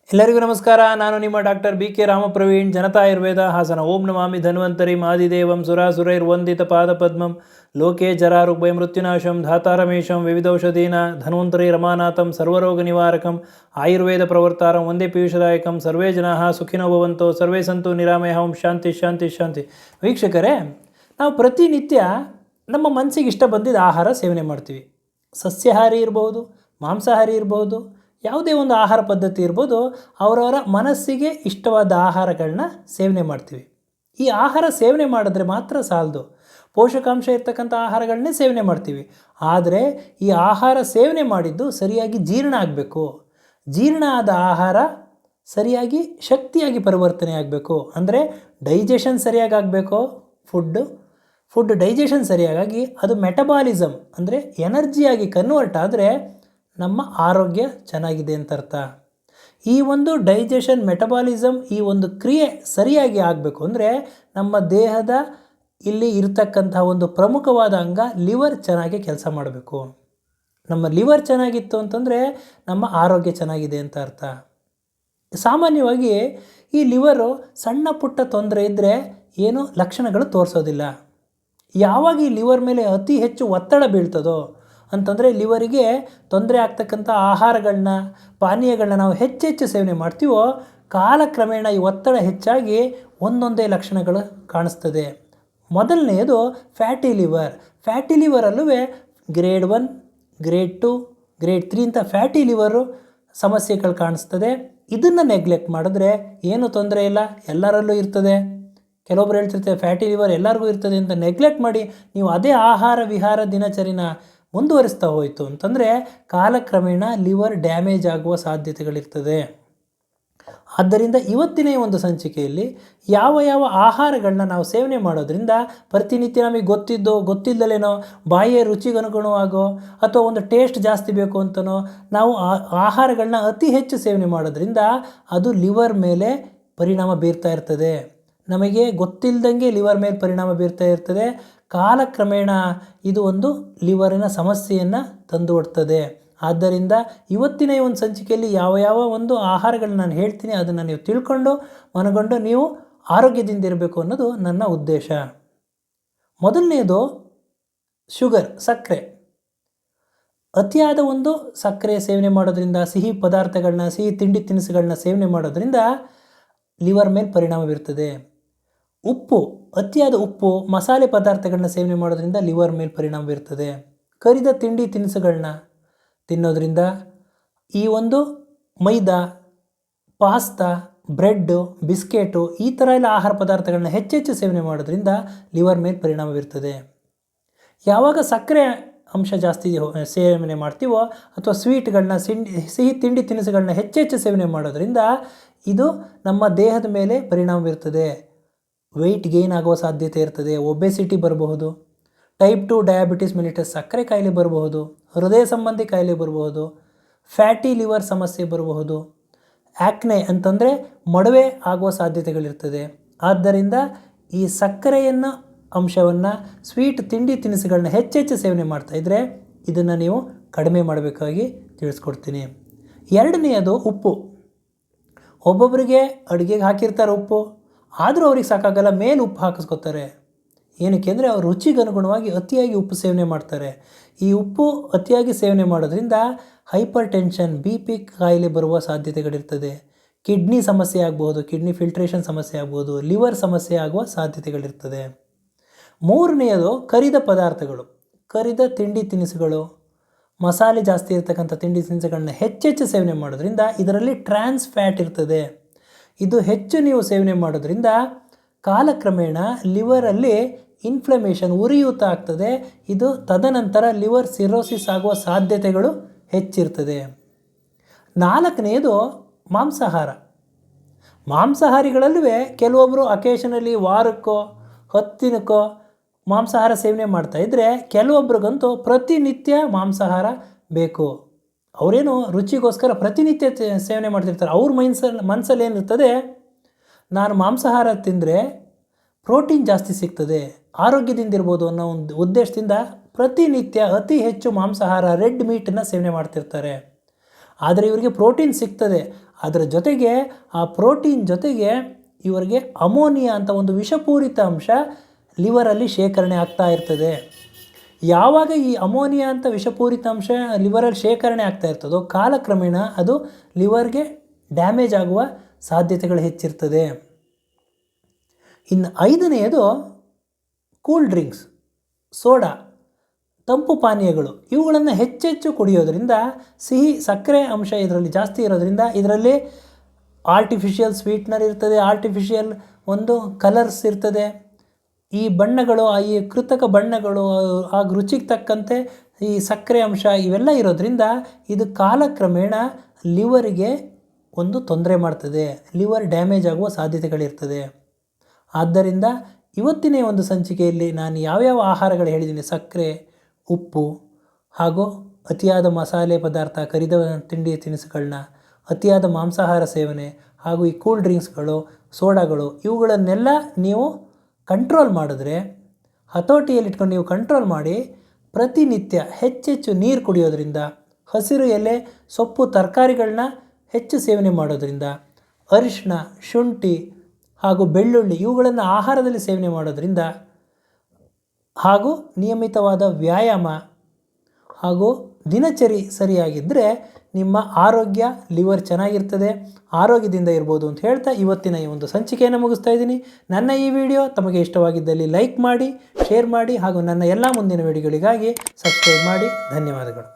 ಎಲ್ಲರಿಗೂ ನಮಸ್ಕಾರ. ನಾನು ನಿಮ್ಮ doctor B K Ramapraveen, Janata Ayurveda Hassan. ಓಂ ನಮಾಮಿ ಧನ್ವಂತರಿ ಮಾದಿದೇವಂ ಸುರಾಸುರೈರ್ವಂದಿತ ಪಾದಪದ್ಮಂ ಲೋಕೆ ಜರಾರುಗ್ಭಯ ಮೃತ್ಯುನಾಶಂ ಧಾತಾರಮೇಶಂ ವಿವಿಧೌಷಧೀನ ಧನ್ವಂತರಿ ರಮಾನಾಥಂ ಸರ್ವರೋಗ ನಿವಾರಕಂ ಆಯುರ್ವೇದ ಪ್ರವರ್ತಾರಂ ಒಂದೇ ಪೀಯೂಷದಾಯಕಂ. ಸರ್ವೇ ಜನಾಃ ಸುಖಿನೋ ಭವಂತೋ ಸರ್ವೇ ಸಂತು ನಿರಾಮಯ. ಓಂ ಶಾಂತಿ ಶಾಂತಿ ಶಾಂತಿ. ವೀಕ್ಷಕರೇ, ನಾವು ಪ್ರತಿನಿತ್ಯ ನಮ್ಮ ಮನಸ್ಸಿಗೆ ಇಷ್ಟ ಬಂದಿದ್ದ ಆಹಾರ ಸೇವನೆ ಮಾಡ್ತೀವಿ. ಸಸ್ಯಾಹಾರಿ ಇರ್ಬೋದು, ಮಾಂಸಾಹಾರಿ ಇರ್ಬೋದು, ಯಾವುದೇ ಒಂದು ಆಹಾರ ಪದ್ಧತಿ ಇರ್ಬೋದು. ಅವರವರ ಮನಸ್ಸಿಗೆ ಇಷ್ಟವಾದ ಆಹಾರಗಳನ್ನ ಸೇವನೆ ಮಾಡ್ತೀವಿ. ಈ ಆಹಾರ ಸೇವನೆ ಮಾಡಿದ್ರೆ ಮಾತ್ರ ಸಾಲದು, ಪೋಷಕಾಂಶ ಇರ್ತಕ್ಕಂಥ ಆಹಾರಗಳನ್ನೇ ಸೇವನೆ ಮಾಡ್ತೀವಿ. ಆದರೆ ಈ ಆಹಾರ ಸೇವನೆ ಮಾಡಿದ್ದು ಸರಿಯಾಗಿ ಜೀರ್ಣ ಆಗಬೇಕು. ಜೀರ್ಣ ಆದ ಆಹಾರ ಸರಿಯಾಗಿ ಶಕ್ತಿಯಾಗಿ ಪರಿವರ್ತನೆ ಆಗಬೇಕು. ಅಂದರೆ ಡೈಜೆಷನ್ ಸರಿಯಾಗಿ ಆಗಬೇಕು. ಫುಡ್ ಡೈಜೆಷನ್ ಸರಿಯಾಗಿ ಅದು ಮೆಟಬಾಲಿಸಮ್ ಅಂದರೆ ಎನರ್ಜಿಯಾಗಿ ಕನ್ವರ್ಟ್ ಆದರೆ ನಮ್ಮ ಆರೋಗ್ಯ ಚೆನ್ನಾಗಿದೆ ಅಂತ ಅರ್ಥ. ಈ ಒಂದು ಡೈಜೆಷನ್, ಮೆಟಬಾಲಿಸಮ್, ಈ ಒಂದು ಕ್ರಿಯೆ ಸರಿಯಾಗಿ ಆಗಬೇಕು ಅಂದರೆ ನಮ್ಮ ದೇಹದ ಇಲ್ಲಿ ಇರತಕ್ಕಂಥ ಒಂದು ಪ್ರಮುಖವಾದ ಅಂಗ ಲಿವರ್ ಚೆನ್ನಾಗಿ ಕೆಲಸ ಮಾಡಬೇಕು. ನಮ್ಮ ಲಿವರ್ ಚೆನ್ನಾಗಿತ್ತು ಅಂತಂದರೆ ನಮ್ಮ ಆರೋಗ್ಯ ಚೆನ್ನಾಗಿದೆ ಅಂತ ಅರ್ಥ. ಸಾಮಾನ್ಯವಾಗಿ ಈ ಲಿವರು ಸಣ್ಣ ಪುಟ್ಟ ತೊಂದರೆ ಇದ್ದರೆ ಏನು ಲಕ್ಷಣಗಳು ತೋರಿಸೋದಿಲ್ಲ. ಯಾವಾಗ ಈ ಲಿವರ್ ಮೇಲೆ ಅತಿ ಹೆಚ್ಚು ಒತ್ತಡ ಬೀಳ್ತದೋ ಅಂತಂದರೆ ಲಿವರಿಗೆ ತೊಂದರೆ ಆಗ್ತಕ್ಕಂಥ ಆಹಾರಗಳನ್ನ, ಪಾನೀಯಗಳನ್ನ ನಾವು ಹೆಚ್ಚೆಚ್ಚು ಸೇವನೆ ಮಾಡ್ತೀವೋ ಕಾಲಕ್ರಮೇಣ ಈ ಒತ್ತಡ ಹೆಚ್ಚಾಗಿ ಒಂದೊಂದೇ ಲಕ್ಷಣಗಳು ಕಾಣಿಸ್ತದೆ. ಮೊದಲನೆಯದು ಫ್ಯಾಟಿ ಲಿವರ್. ಫ್ಯಾಟಿ ಲಿವರಲ್ಲೂ ಗ್ರೇಡ್ 1, ಗ್ರೇಡ್ 2, ಗ್ರೇಡ್ 3 ಅಂತ ಫ್ಯಾಟಿ ಲಿವರು ಸಮಸ್ಯೆಗಳು ಕಾಣಿಸ್ತದೆ. ಇದನ್ನು ನೆಗ್ಲೆಕ್ಟ್ ಮಾಡಿದ್ರೆ ಏನೂ ತೊಂದರೆ ಇಲ್ಲ, ಎಲ್ಲರಲ್ಲೂ ಇರ್ತದೆ. ಕೆಲವೊಬ್ರು ಹೇಳ್ತಿರ್ತಾರೆ ಫ್ಯಾಟಿ ಲಿವರ್ ಎಲ್ಲರಿಗೂ ಇರ್ತದೆ ಅಂತ. ನೆಗ್ಲೆಕ್ಟ್ ಮಾಡಿ ನೀವು ಅದೇ ಆಹಾರ ವಿಹಾರ ದಿನಚರಿನ ಮುಂದುವರಿಸ್ತಾ ಹೋಯಿತು ಅಂತಂದರೆ ಕಾಲಕ್ರಮೇಣ ಲಿವರ್ ಡ್ಯಾಮೇಜ್ ಆಗುವ ಸಾಧ್ಯತೆಗಳಿರ್ತದೆ. ಆದ್ದರಿಂದ ಇವತ್ತಿನ ಈ ಒಂದು ಸಂಚಿಕೆಯಲ್ಲಿ ಯಾವ ಯಾವ ಆಹಾರಗಳನ್ನ ನಾವು ಸೇವನೆ ಮಾಡೋದ್ರಿಂದ ಪ್ರತಿನಿತ್ಯ ನಮಗೆ ಗೊತ್ತಿದ್ದಲೇನೋ ಬಾಯಿಯ ರುಚಿಗನುಗುಣವಾಗೋ ಅಥವಾ ಒಂದು ಟೇಸ್ಟ್ ಜಾಸ್ತಿ ಬೇಕು ಅಂತನೋ ನಾವು ಆಹಾರಗಳನ್ನ ಅತಿ ಹೆಚ್ಚು ಸೇವನೆ ಮಾಡೋದ್ರಿಂದ ಅದು ಲಿವರ್ ಮೇಲೆ ಪರಿಣಾಮ ಬೀರ್ತಾ ಇರ್ತದೆ. ನಮಗೆ ಗೊತ್ತಿಲ್ಲದಂಗೆ ಲಿವರ್ ಮೇಲೆ ಪರಿಣಾಮ ಬೀರ್ತಾ ಇರ್ತದೆ. ಕಾಲಕ್ರಮೇಣ ಇದು ಒಂದು ಲಿವರಿನ ಸಮಸ್ಯೆಯನ್ನು ತಂದುಕೊಡ್ತದೆ. ಆದ್ದರಿಂದ ಇವತ್ತಿನ ಈ ಒಂದು ಸಂಚಿಕೆಯಲ್ಲಿ ಯಾವ ಒಂದು ಆಹಾರಗಳನ್ನ ನಾನು ಹೇಳ್ತೀನಿ ಅದನ್ನು ನೀವು ತಿಳ್ಕೊಂಡು ಮನಗೊಂಡು ನೀವು ಆರೋಗ್ಯದಿಂದ ಇರಬೇಕು ಅನ್ನೋದು ನನ್ನ ಉದ್ದೇಶ. ಮೊದಲನೆಯದು ಶುಗರ್, ಸಕ್ಕರೆ. ಅತಿಯಾದ ಒಂದು ಸಕ್ಕರೆ ಸೇವನೆ ಮಾಡೋದ್ರಿಂದ, ಸಿಹಿ ಪದಾರ್ಥಗಳನ್ನ, ಸಿಹಿ ತಿಂಡಿ ತಿನಿಸುಗಳನ್ನ ಸೇವನೆ ಮಾಡೋದ್ರಿಂದ ಲಿವರ್ ಮೇಲೆ ಪರಿಣಾಮ ಬೀರ್ತದೆ. ಉಪ್ಪು, ಅತಿಯಾದ ಉಪ್ಪು, ಮಸಾಲೆ ಪದಾರ್ಥಗಳನ್ನ ಸೇವನೆ ಮಾಡೋದ್ರಿಂದ ಲಿವರ್ ಮೇಲೆ ಪರಿಣಾಮ ಬೀರ್ತದೆ. ಕರಿದ ತಿಂಡಿ ತಿನಿಸುಗಳನ್ನ ತಿನ್ನೋದ್ರಿಂದ, ಈ ಒಂದು ಮೈದಾ, ಪಾಸ್ತಾ, ಬ್ರೆಡ್ಡು, ಬಿಸ್ಕೆಟು ಈ ಥರ ಎಲ್ಲ ಆಹಾರ ಪದಾರ್ಥಗಳನ್ನ ಹೆಚ್ಚೆಚ್ಚು ಸೇವನೆ ಮಾಡೋದ್ರಿಂದ ಲಿವರ್ ಮೇಲೆ ಪರಿಣಾಮ ಬೀರ್ತದೆ. ಯಾವಾಗ ಸಕ್ಕರೆ ಅಂಶ ಜಾಸ್ತಿ ಸೇವನೆ ಮಾಡ್ತೀವೋ ಅಥವಾ ಸ್ವೀಟ್ಗಳನ್ನ, ಸಿಹಿ ತಿಂಡಿ ತಿನಿಸುಗಳನ್ನ ಹೆಚ್ಚೆಚ್ಚು ಸೇವನೆ ಮಾಡೋದ್ರಿಂದ ಇದು ನಮ್ಮ ದೇಹದ ಮೇಲೆ ಪರಿಣಾಮ ಬೀರ್ತದೆ. ವೆಯ್ಟ್ ಗೇನ್ ಆಗುವ ಸಾಧ್ಯತೆ ಇರ್ತದೆ. ಒಬೆಸಿಟಿ ಬರಬಹುದು, ಟೈಪ್ 2 ಡಯಾಬಿಟಿಸ್ ಮೆಲಿಟಸ್ ಸಕ್ಕರೆ ಕಾಯಿಲೆ ಬರಬಹುದು, ಹೃದಯ ಸಂಬಂಧಿ ಕಾಯಿಲೆ ಬರಬಹುದು, ಫ್ಯಾಟಿ ಲಿವರ್ ಸಮಸ್ಯೆ ಬರಬಹುದು, ಆ್ಯಕ್ನೆ ಅಂತಂದರೆ ಮೊಡವೆ ಆಗುವ ಸಾಧ್ಯತೆಗಳಿರ್ತದೆ. ಆದ್ದರಿಂದ ಈ ಸಕ್ಕರೆಯನ್ನು ಅಂಶವನ್ನು, ಸ್ವೀಟ್ ತಿಂಡಿ ತಿನಿಸುಗಳನ್ನ ಹೆಚ್ಚೆಚ್ಚು ಸೇವನೆ ಮಾಡ್ತಾಯಿದ್ರೆ ಇದನ್ನು ನೀವು ಕಡಿಮೆ ಮಾಡಬೇಕಾಗಿ ತಿಳಿಸ್ಕೊಡ್ತೀನಿ. ಎರಡನೆಯದು ಉಪ್ಪು. ಒಬ್ಬೊಬ್ಬರಿಗೆ ಅಡುಗೆಗೆ ಹಾಕಿರ್ತಾರೆ ಉಪ್ಪು, ಆದರೂ ಅವ್ರಿಗೆ ಸಾಕಾಗಲ್ಲ, ಮೇಲೆ ಉಪ್ಪು ಹಾಕಿಸ್ಕೊತಾರೆ. ಏನಕ್ಕೆ ಅಂದರೆ ಅವ್ರ ರುಚಿಗೆ ಅನುಗುಣವಾಗಿ ಅತಿಯಾಗಿ ಉಪ್ಪು ಸೇವನೆ ಮಾಡ್ತಾರೆ. ಈ ಉಪ್ಪು ಅತಿಯಾಗಿ ಸೇವನೆ ಮಾಡೋದ್ರಿಂದ ಹೈಪರ್ ಟೆನ್ಷನ್, BP ಕಾಯಿಲೆ ಬರುವ ಸಾಧ್ಯತೆಗಳಿರ್ತದೆ. ಕಿಡ್ನಿ ಸಮಸ್ಯೆ ಆಗ್ಬೋದು, ಕಿಡ್ನಿ ಫಿಲ್ಟ್ರೇಷನ್ ಸಮಸ್ಯೆ ಆಗ್ಬೋದು, ಲಿವರ್ ಸಮಸ್ಯೆ ಆಗುವ ಸಾಧ್ಯತೆಗಳಿರ್ತದೆ. ಮೂರನೆಯದು ಕರಿದ ಪದಾರ್ಥಗಳು, ಕರಿದ ತಿಂಡಿ ತಿನಿಸುಗಳು, ಮಸಾಲೆ ಜಾಸ್ತಿ ಇರ್ತಕ್ಕಂಥ ತಿಂಡಿ ತಿನಿಸುಗಳನ್ನ ಹೆಚ್ಚೆಚ್ಚು ಸೇವನೆ ಮಾಡೋದ್ರಿಂದ ಇದರಲ್ಲಿ ಟ್ರಾನ್ಸ್ ಫ್ಯಾಟ್ ಇರ್ತದೆ. ಇದು ಹೆಚ್ಚು ನೀವು ಸೇವನೆ ಮಾಡೋದ್ರಿಂದ ಕಾಲಕ್ರಮೇಣ ಲಿವರಲ್ಲಿ ಇನ್ಫ್ಲಮೇಷನ್, ಉರಿಯೂತ ಆಗ್ತದೆ. ಇದು ತದನಂತರ ಲಿವರ್ ಸಿರೋಸಿಸ್ ಆಗುವ ಸಾಧ್ಯತೆಗಳು ಹೆಚ್ಚಿರ್ತದೆ. ನಾಲ್ಕನೆಯದು ಮಾಂಸಾಹಾರ. ಮಾಂಸಾಹಾರಿಗಳಲ್ಲೂ ಕೆಲವೊಬ್ಬರು ಅಕೇಷನಲ್ಲಿ ವಾರಕ್ಕೋ 10 ದಿನಕ್ಕೋ ಮಾಂಸಾಹಾರ ಸೇವನೆ ಮಾಡ್ತಾಯಿದ್ರೆ, ಕೆಲವೊಬ್ರಿಗಂತೂ ಪ್ರತಿನಿತ್ಯ ಮಾಂಸಾಹಾರ ಬೇಕು. ಅವರೇನು ರುಚಿಗೋಸ್ಕರ ಪ್ರತಿನಿತ್ಯ ಸೇವನೆ ಮಾಡ್ತಿರ್ತಾರೆ. ಅವ್ರ ಮನಸ್ಸಲ್ಲಿ ಏನಿರ್ತದೆ, ನಾನು ಮಾಂಸಾಹಾರ ತಿಂದರೆ ಪ್ರೋಟೀನ್ ಜಾಸ್ತಿ ಸಿಗ್ತದೆ, ಆರೋಗ್ಯದಿಂದ ಇರ್ಬೋದು ಅನ್ನೋ ಒಂದು ಉದ್ದೇಶದಿಂದ ಪ್ರತಿನಿತ್ಯ ಅತಿ ಹೆಚ್ಚು ಮಾಂಸಾಹಾರ, ರೆಡ್ ಮೀಟನ್ನು ಸೇವನೆ ಮಾಡ್ತಿರ್ತಾರೆ. ಆದರೆ ಇವರಿಗೆ ಪ್ರೋಟೀನ್ ಸಿಗ್ತದೆ. ಅದರ ಜೊತೆಗೆ ಆ ಪ್ರೋಟೀನ್ ಜೊತೆಗೆ ಇವರಿಗೆ ಅಮೋನಿಯಾ ಅಂತ ಒಂದು ವಿಷಪೂರಿತ ಅಂಶ ಲಿವರಲ್ಲಿ ಶೇಖರಣೆ ಆಗ್ತಾ ಇರ್ತದೆ. ಯಾವಾಗ ಈ ಅಮೋನಿಯಾ ಅಂತ ವಿಷಪೂರಿತ ಅಂಶ ಲಿವರಲ್ಲಿ ಶೇಖರಣೆ ಆಗ್ತಾ ಇರ್ತದೋ ಕಾಲಕ್ರಮೇಣ ಅದು ಲಿವರ್ಗೆ ಡ್ಯಾಮೇಜ್ ಆಗುವ ಸಾಧ್ಯತೆಗಳು ಹೆಚ್ಚಿರ್ತದೆ. ಇನ್ನು 5ನೆಯದು ಕೂಲ್ ಡ್ರಿಂಕ್ಸ್, ಸೋಡಾ, ತಂಪು ಪಾನೀಯಗಳು ಇವುಗಳನ್ನು ಹೆಚ್ಚೆಚ್ಚು ಕುಡಿಯೋದ್ರಿಂದ ಸಿಹಿ ಸಕ್ಕರೆ ಅಂಶ ಇದರಲ್ಲಿ ಜಾಸ್ತಿ ಇರೋದ್ರಿಂದ ಇದರಲ್ಲಿ ಆರ್ಟಿಫಿಷಿಯಲ್ ಸ್ವೀಟ್ನರ್ ಇರ್ತದೆ, ಆರ್ಟಿಫಿಷಿಯಲ್ ಒಂದು ಕಲರ್ಸ್ ಇರ್ತದೆ. ಈ ಬಣ್ಣಗಳು, ಈ ಕೃತಕ ಬಣ್ಣಗಳು, ಆ ರುಚಿಗೆ ತಕ್ಕಂತೆ ಈ ಸಕ್ಕರೆ ಅಂಶ ಇವೆಲ್ಲ ಇರೋದ್ರಿಂದ ಇದು ಕಾಲಕ್ರಮೇಣ ಲಿವರಿಗೆ ಒಂದು ತೊಂದರೆ ಮಾಡ್ತದೆ, ಲಿವರ್ ಡ್ಯಾಮೇಜ್ ಆಗುವ ಸಾಧ್ಯತೆಗಳಿರ್ತದೆ. ಆದ್ದರಿಂದ ಇವತ್ತಿನ ಒಂದು ಸಂಚಿಕೆಯಲ್ಲಿ ನಾನು ಯಾವ್ಯಾವ ಆಹಾರಗಳು ಹೇಳಿದ್ದೀನಿ, ಸಕ್ಕರೆ, ಉಪ್ಪು ಹಾಗೂ ಅತಿಯಾದ ಮಸಾಲೆ ಪದಾರ್ಥ, ಕರಿದ ತಿಂಡಿ ತಿನಿಸುಗಳನ್ನ, ಅತಿಯಾದ ಮಾಂಸಾಹಾರ ಸೇವನೆ ಹಾಗೂ ಈ ಕೂಲ್ ಡ್ರಿಂಕ್ಸ್ಗಳು, ಸೋಡಾಗಳು ಇವುಗಳನ್ನೆಲ್ಲ ನೀವು ಕಂಟ್ರೋಲ್ ಮಾಡಿದ್ರೆ, ಹತೋಟಿಯಲ್ಲಿಟ್ಕೊಂಡು ನೀವು ಕಂಟ್ರೋಲ್ ಮಾಡಿ ಪ್ರತಿನಿತ್ಯ ಹೆಚ್ಚೆಚ್ಚು ನೀರು ಕುಡಿಯೋದ್ರಿಂದ, ಹಸಿರು ಎಲೆ, ಸೊಪ್ಪು, ತರಕಾರಿಗಳನ್ನ ಹೆಚ್ಚು ಸೇವನೆ ಮಾಡೋದ್ರಿಂದ, ಅರಿಶಿನ, ಶುಂಠಿ ಹಾಗೂ ಬೆಳ್ಳುಳ್ಳಿ ಇವುಗಳನ್ನು ಆಹಾರದಲ್ಲಿ ಸೇವನೆ ಮಾಡೋದ್ರಿಂದ ಹಾಗೂ ನಿಯಮಿತವಾದ ವ್ಯಾಯಾಮ ಹಾಗೂ ದಿನಚರಿ ಸರಿಯಾಗಿದ್ದರೆ ನಿಮ್ಮ ಆರೋಗ್ಯ, ಲಿವರ್ ಚೆನ್ನಾಗಿರ್ತದೆ, ಆರೋಗ್ಯದಿಂದ ಇರ್ಬೋದು ಅಂತ ಹೇಳ್ತಾ ಇವತ್ತಿನ ಈ ಒಂದು ಸಂಚಿಕೆಯನ್ನು ಮುಗಿಸ್ತಾ ಇದ್ದೀನಿ. ನನ್ನ ಈ ವಿಡಿಯೋ ತಮಗೆ ಇಷ್ಟವಾಗಿದ್ದಲ್ಲಿ ಲೈಕ್ ಮಾಡಿ, ಶೇರ್ ಮಾಡಿ ಹಾಗೂ ನನ್ನ ಎಲ್ಲ ಮುಂದಿನ ವಿಡಿಯೋಗಳಿಗಾಗಿ ಸಬ್ಸ್ಕ್ರೈಬ್ ಮಾಡಿ. ಧನ್ಯವಾದಗಳು.